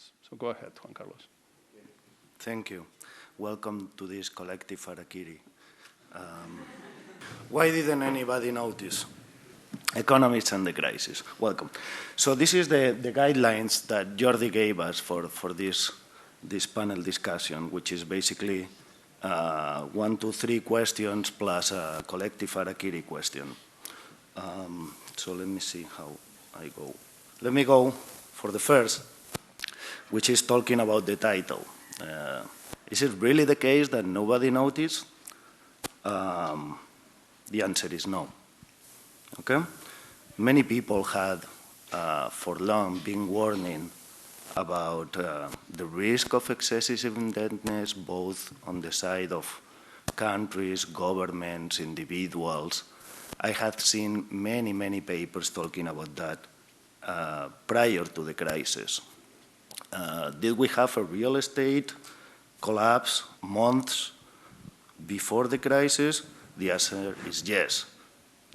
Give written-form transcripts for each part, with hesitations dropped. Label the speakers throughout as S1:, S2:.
S1: questions. So go ahead, Juan Carlos.
S2: Thank you. Welcome to this collective harakiri. Why didn't anybody notice? Economists and the crisis. Welcome. So this is the guidelines that Jordi gave us for this panel discussion, which is basically 1, 2, 3 questions plus a collective harakiri question. So let me see how I go. Let me go for the first, which is talking about the title. Is it really the case that nobody noticed? The answer is no. Okay? Many people had for long been warning about the risk of excessive indebtedness, both on the side of countries, governments, individuals. I have seen many, many papers talking about that prior to the crisis. Did we have a real estate collapse months before the crisis? The answer is yes.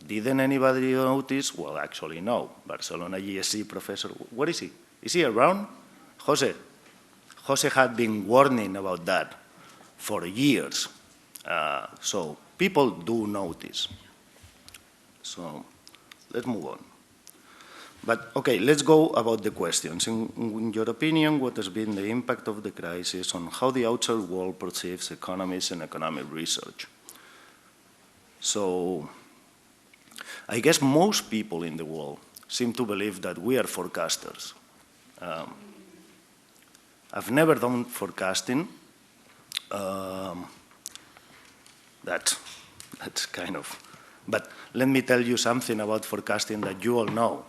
S2: Didn't anybody notice? Well, actually, no. Barcelona GSC professor, where is he? Is he around? Jose. Jose had been warning about that for years. So people do notice. So let's move on. But okay, let's go about the questions. In your opinion, what has been the impact of the crisis on how the outside world perceives economists and economic research? So I guess most people in the world seem to believe that we are forecasters. I've never done forecasting. That's kind of, but let me tell you something about forecasting that you all know.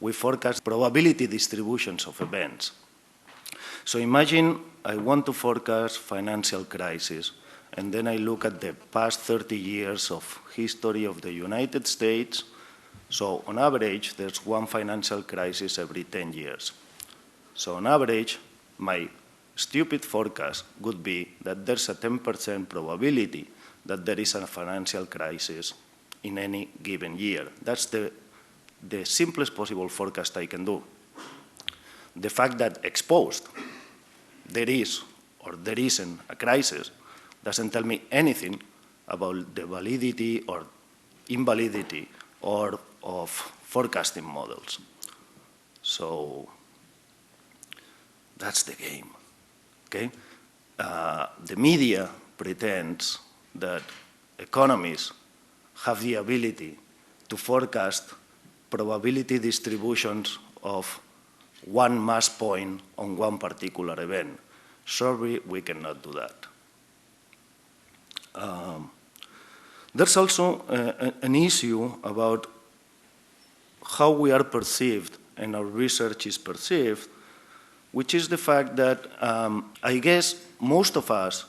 S2: We forecast probability distributions of events. So imagine I want to forecast financial crisis, and then I look at the past 30 years of history of the United States. So on average, there's one financial crisis every 10 years. So on average, my stupid forecast would be that there's a 10% probability that there is a financial crisis in any given year. That's the simplest possible forecast I can do. The fact that exposed there is or there isn't a crisis doesn't tell me anything about the validity or invalidity or of forecasting models. So that's the game, okay? The media pretends that economists have the ability to forecast probability distributions of one mass point on one particular event. Sorry, we cannot do that. There's also an issue about how we are perceived and our research is perceived, which is the fact that I guess most of us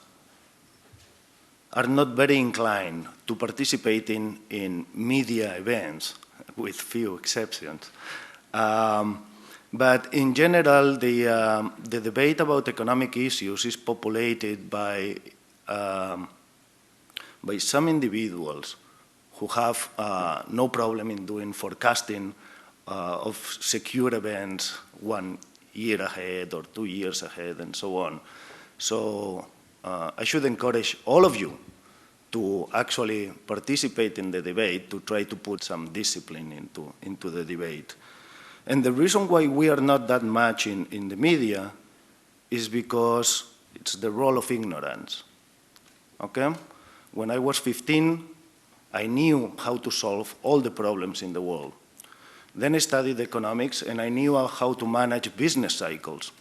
S2: are not very inclined to participate in media events, with few exceptions. But in general, the debate about economic issues is populated by some individuals who have no problem in doing forecasting of secure events 1 year ahead or 2 years ahead and so on. So I should encourage all of you to actually participate in the debate, to try to put some discipline into the debate. And the reason why we are not that much in the media is because it's the role of ignorance, okay? When I was 15, I knew how to solve all the problems in the world. Then I studied economics and I knew how to manage business cycles.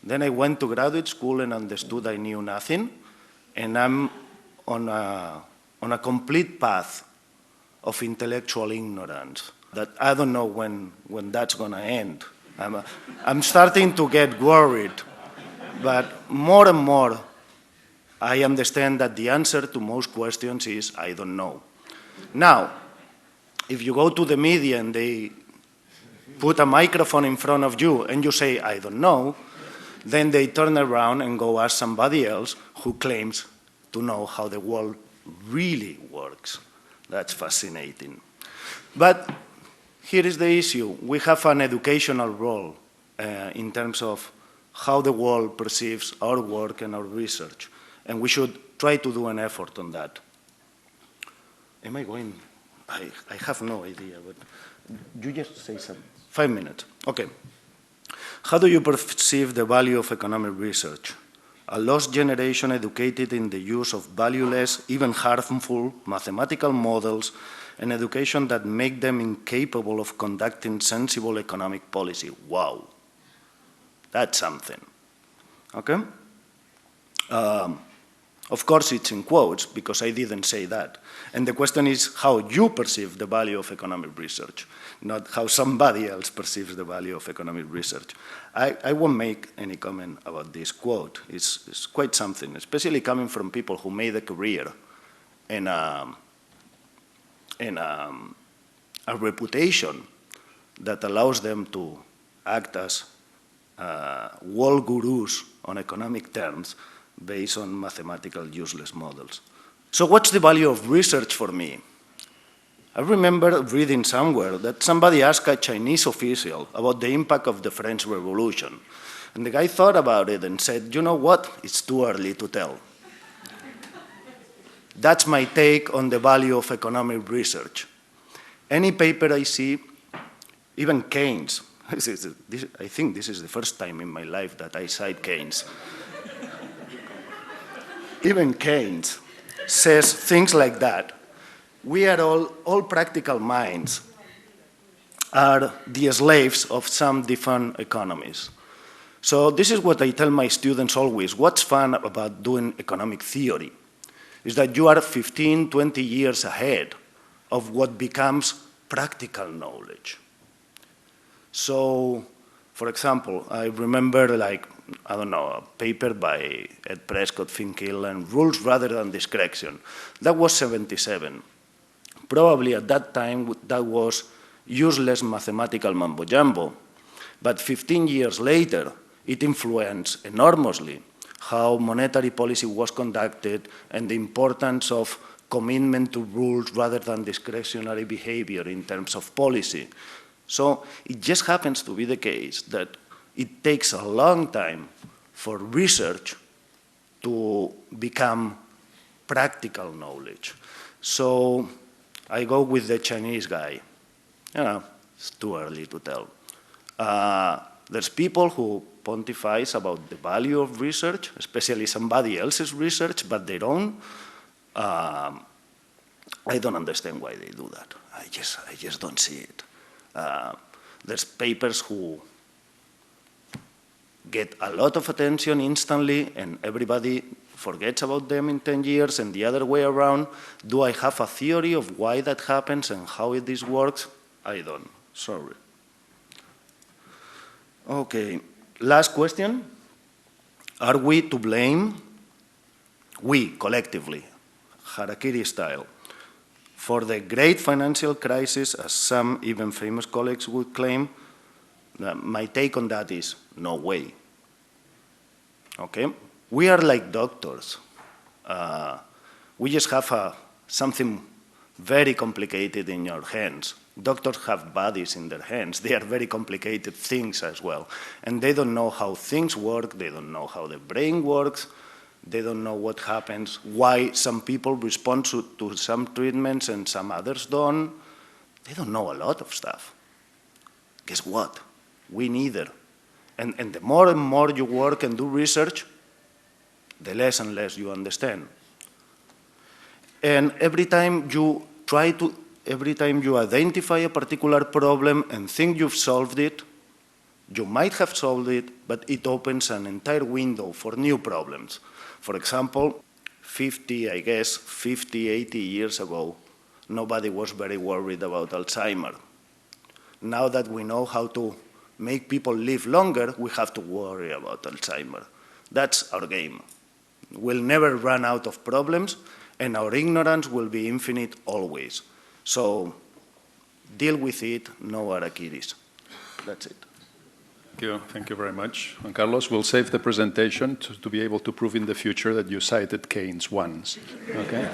S2: Then I went to graduate school and understood I knew nothing, and I'm on a complete path of intellectual ignorance that I don't know when that's going to end. I'm starting to get worried, but more and more I understand that the answer to most questions is I don't know. Now, if you go to the media and they put a microphone in front of you and you say I don't know, then they turn around and go ask somebody else who claims to know how the world really works. That's fascinating. But here is the issue. We have an educational role in terms of how the world perceives our work and our research. And we should try to do an effort on that. Am I going? I have no idea, but you just say something. 5 minutes. Okay. How do you perceive the value of economic research? A lost generation educated in the use of valueless, even harmful mathematical models, and education that make them incapable of conducting sensible economic policy. Wow. That's something. Okay? Of course, it's in quotes, because I didn't say that. And the question is how you perceive the value of economic research, not how somebody else perceives the value of economic research. I won't make any comment about this quote. It's quite something, especially coming from people who made a career and a reputation that allows them to act as world gurus on economic terms based on mathematical useless models. So what's the value of research for me? I remember reading somewhere that somebody asked a Chinese official about the impact of the French Revolution. And the guy thought about it and said, you know what? It's too early to tell. That's my take on the value of economic research. Any paper I see, even Keynes, I think this is the first time in my life that I cite Keynes. Even Keynes says things like that. We are all practical minds are the slaves of some different economies. So this is what I tell my students always. What's fun about doing economic theory is that you are 15, 20 years ahead of what becomes practical knowledge. So, for example, I remember a paper by Ed Prescott, Finkill, and Rules Rather Than Discretion. That was 77. Probably at that time, that was useless mathematical mumbo-jumbo. But 15 years later, it influenced enormously how monetary policy was conducted and the importance of commitment to rules rather than discretionary behavior in terms of policy. So it just happens to be the case that it takes a long time for research to become practical knowledge. So I go with the Chinese guy. You know, it's too early to tell. There's people who pontifies about the value of research, especially somebody else's research, but their own. I don't understand why they do that. I just don't see it. There's papers who get a lot of attention instantly and everybody forgets about them in 10 years and the other way around. Do I have a theory of why that happens and how this works? I don't, sorry. Okay, last question. Are we to blame, we collectively, Harakiri style, for the great financial crisis, as some even famous colleagues would claim? My take on that is no way. Okay? We are like doctors. We just have something very complicated in your hands. Doctors have bodies in their hands. They are very complicated things as well. And they don't know how things work. They don't know how the brain works. They don't know what happens, why some people respond to some treatments and some others don't. They don't know a lot of stuff. Guess what? We neither. And the more and more you work and do research, the less and less you understand. And every time you identify a particular problem and think you've solved it, you might have solved it, but it opens an entire window for new problems. For example, 50, 80 years ago, nobody was very worried about Alzheimer's. Now that we know how to make people live longer, we have to worry about Alzheimer's. That's our game. We'll never run out of problems, and our ignorance will be infinite always. So deal with it, no harakiris. That's it.
S1: Thank you very much. Juan Carlos, we'll save the presentation to be able to prove in the future that you cited Keynes once. Okay?